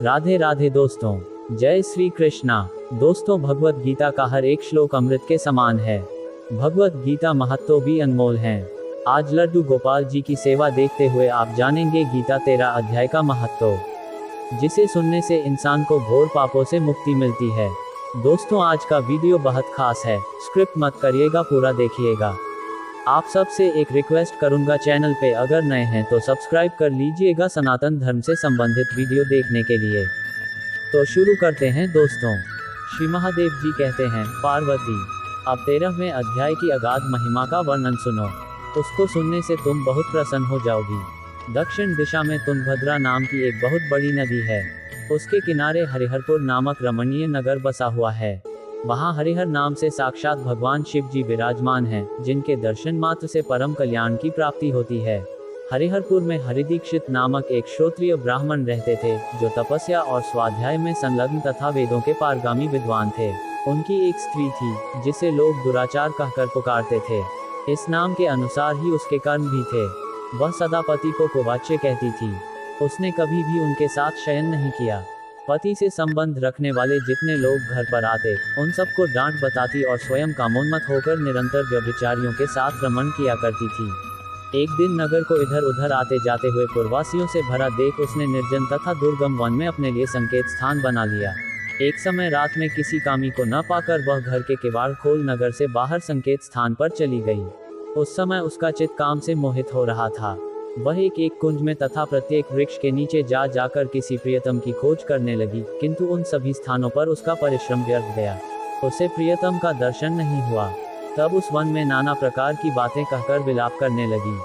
राधे राधे दोस्तों, जय श्री कृष्णा। दोस्तों, भगवत गीता का हर एक श्लोक अमृत के समान है। भगवत गीता महत्व भी अनमोल है। आज लड्डू गोपाल जी की सेवा देखते हुए आप जानेंगे गीता 13 अध्याय का महत्व, जिसे सुनने से इंसान को घोर पापों से मुक्ति मिलती है। दोस्तों, आज का वीडियो बहुत खास है, स्क्रिप्ट मत करिएगा, पूरा देखिएगा। आप सबसे एक रिक्वेस्ट करूंगा, चैनल पे अगर नए हैं तो सब्सक्राइब कर लीजिएगा सनातन धर्म से संबंधित वीडियो देखने के लिए। तो शुरू करते हैं दोस्तों। श्री महादेव जी कहते हैं, पार्वती, अब 13वें अध्याय की अगाध महिमा का वर्णन सुनो। उसको सुनने से तुम बहुत प्रसन्न हो जाओगी। दक्षिण दिशा में तुंगभद्रा नाम की एक बहुत बड़ी नदी है। उसके किनारे हरिहरपुर नामक रमणीय नगर बसा हुआ है। वहाँ हरिहर नाम से साक्षात भगवान शिव जी विराजमान हैं, जिनके दर्शन मात्र से परम कल्याण की प्राप्ति होती है। हरिहरपुर में हरिदीक्षित नामक एक श्रोत्रिय ब्राह्मण रहते थे, जो तपस्या और स्वाध्याय में संलग्न तथा वेदों के पारगामी विद्वान थे। उनकी एक स्त्री थी, जिसे लोग दुराचार कहकर पुकारते थे। इस नाम के अनुसार ही उसके कर्म भी थे। वह सदा पति को कुवाच्य कहती थी। उसने कभी भी उनके साथ शयन नहीं किया। पति से संबंध रखने वाले जितने लोग घर पर आते, उन सबको डांट बताती और स्वयं कामोन्मत्त होकर निरंतर व्यभिचारियों के साथ रमण किया करती थी। एक दिन नगर को इधर उधर आते जाते हुए पुरवासियों से भरा देख उसने निर्जन तथा दुर्गम वन में अपने लिए संकेत स्थान बना लिया। एक समय रात में किसी कामी को न पाकर वह घर के किवाड़ खोल नगर से बाहर संकेत स्थान पर चली गई। उस समय उसका चित्त काम से मोहित हो रहा था। वह एक कुंज में तथा प्रत्येक वृक्ष के नीचे जा जाकर किसी प्रियतम की खोज करने लगी, किंतु उन सभी स्थानों पर उसका परिश्रम व्यर्थ गया। उसे प्रियतम का दर्शन नहीं हुआ। तब उस वन में नाना प्रकार की बातें कहकर विलाप करने लगी।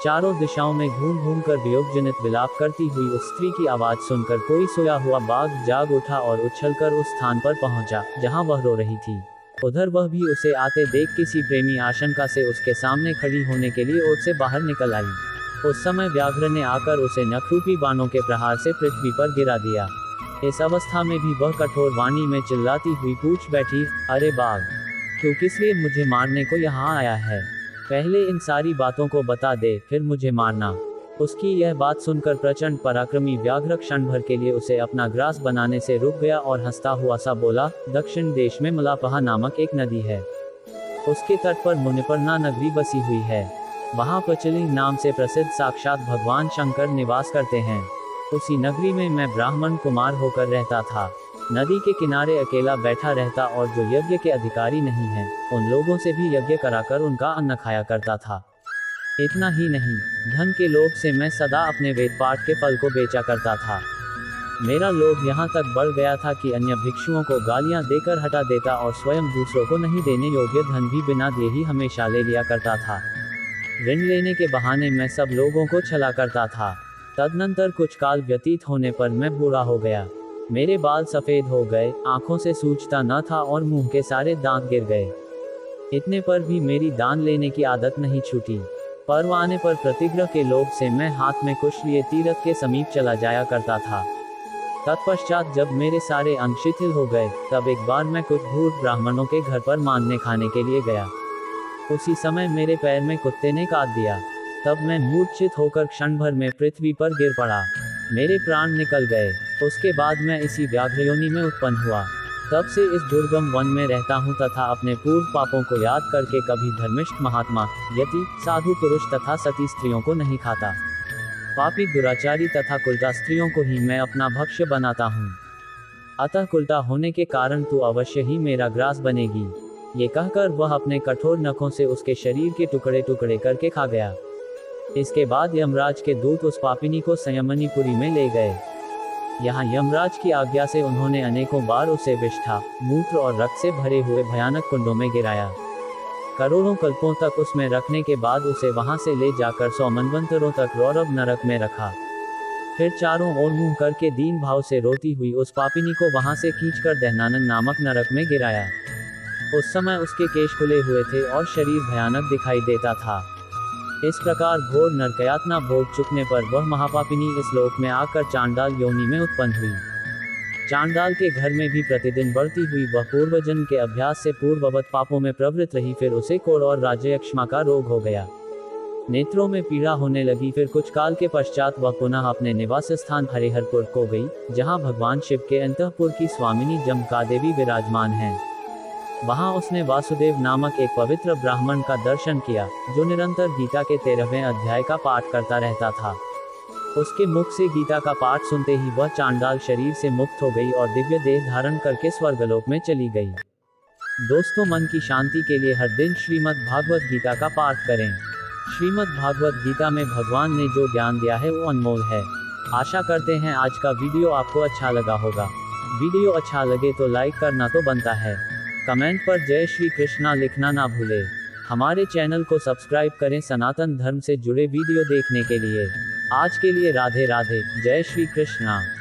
चारों दिशाओं में घूम घूम कर वियोग जनित विलाप करती हुई उस स्त्री की आवाज सुनकर कोई सोया हुआ बाघ जाग उठा और उछलकर उस स्थान पर पहुंचा, जहां वह रो रही थी। उधर वह भी उसे आते देख किसी प्रेमी आशंका से उसके सामने खड़ी होने के लिए ओट से बाहर निकल आई। उस समय व्याघ्र ने आकर उसे नखरूपी बाणों के प्रहार से पृथ्वी पर गिरा दिया। इस अवस्था में भी वह कठोर वाणी में चिल्लाती हुई पूछ बैठी, अरे बाघ, तू किस लिए मुझे मारने को यहाँ आया है? पहले इन सारी बातों को बता दे, फिर मुझे मारना। उसकी यह बात सुनकर प्रचंड पराक्रमी व्याघ्र क्षण भर के लिए उसे अपना ग्रास बनाने से रुक गया और हंसता हुआ सा बोला, दक्षिण देश में मलापहा नामक एक नदी है। उसके तट पर मुनिपर्णा नगरी बसी हुई है। वहाँ पचलिंग नाम से प्रसिद्ध साक्षात भगवान शंकर निवास करते हैं। उसी नगरी में मैं ब्राह्मण कुमार होकर रहता था। नदी के किनारे अकेला बैठा रहता और जो यज्ञ के अधिकारी नहीं हैं, उन लोगों से भी यज्ञ कराकर उनका अन्न खाया करता था। इतना ही नहीं, धन के लोभ से मैं सदा अपने वेद पाठ के फल को बेचा करता था। मेरा लोभ यहाँ तक बढ़ गया था कि अन्य भिक्षुओं को गालियाँ देकर हटा देता और स्वयं दूसरों को नहीं देने योग्य धन भी बिना दिए ही हमेशा ले लिया करता था। ऋण लेने के बहाने मैं सब लोगों को छला करता था। तदनंतर कुछ काल व्यतीत होने पर मैं बूढ़ा हो गया। मेरे बाल सफेद हो गए, आंखों से सूझता न था और मुंह के सारे दांत गिर गए। इतने पर भी मेरी दान लेने की आदत नहीं छूटी। पर्व आने पर प्रतिग्रह के लोभ से मैं हाथ में कुश लिए तीर्थ के समीप चला जाया करता था। तत्पश्चात जब मेरे सारे अंग शिथिल हो गए, तब एक बार मैं कुछ धूर्त ब्राह्मणों के घर पर मांगने खाने के लिए गया। उसी समय मेरे पैर में कुत्ते ने काट दिया। तब मैं मूर्छित होकर क्षण भर में पृथ्वी पर गिर पड़ा। मेरे प्राण निकल गए। उसके बाद मैं इसी व्याघ्र योनि में उत्पन्न हुआ। तब से इस दुर्गम वन में रहता हूँ तथा अपने पूर्व पापों को याद करके कभी धर्मिष्ठ महात्मा, यति, साधु पुरुष तथा सती स्त्रियों को नहीं खाता। पापी, दुराचारी तथा कुलटा स्त्रियों को ही मैं अपना भक्ष्य बनाता हूँ। अतः कुलटा होने के कारण तू अवश्य ही मेरा ग्रास बनेगी। ये कहकर वह अपने कठोर नखों से उसके शरीर के टुकड़े टुकड़े करके खा गया। इसके बाद यमराज के दूत उस पापिनी को संयमनीपुरी में ले गए। यहाँ यमराज की आज्ञा से उन्होंने अनेकों बार उसे विष्ठा, मूत्र और रक्त से भरे हुए भयानक कुंडों में गिराया। करोड़ों कल्पों तक उसमें रखने के बाद उसे वहां से ले जाकर 100 मनवंतरों तक रौरव नरक में रखा। फिर चारों ओर मुंह करके दीन भाव से रोती हुई उस पापिनी को वहां से खींचकर दहनानन नामक नरक में गिराया। उस समय उसके केश खुले हुए थे और शरीर भयानक दिखाई देता था। इस प्रकार घोर नरकयातना भोग चुकने पर वह महापापिनी इस लोक में आकर चांडाल योनि में उत्पन्न हुई। चांडाल के घर में भी प्रतिदिन बढ़ती हुई वह पूर्वजन्म के अभ्यास से पूर्ववत पापों में प्रवृत्त रही। फिर उसे कोढ़ और राज्यक्षमा का रोग हो गया। नेत्रों में पीड़ा होने लगी। फिर कुछ काल के पश्चात वह पुनः अपने निवास स्थान हरिहरपुर को गई, जहां भगवान शिव के अंतःपुर की स्वामिनी जमका देवी विराजमान हैं। वहां उसने वासुदेव नामक एक पवित्र ब्राह्मण का दर्शन किया, जो निरंतर गीता के 13वें अध्याय का पाठ करता रहता था। उसके मुख से गीता का पाठ सुनते ही वह चांडाल शरीर से मुक्त हो गई और दिव्य देह धारण करके स्वर्गलोक में चली गई। दोस्तों, मन की शांति के लिए हर दिन श्रीमद् भागवत गीता का पाठ करें। श्रीमद् भागवत गीता में भगवान ने जो ज्ञान दिया है वो अनमोल है। आशा करते हैं आज का वीडियो आपको अच्छा लगा होगा। वीडियो अच्छा लगे तो लाइक करना तो बनता है। कमेंट पर जय श्री कृष्णा लिखना ना भूले। हमारे चैनल को सब्सक्राइब करें सनातन धर्म से जुड़े वीडियो देखने के लिए। आज के लिए राधे राधे, जय श्री कृष्णा।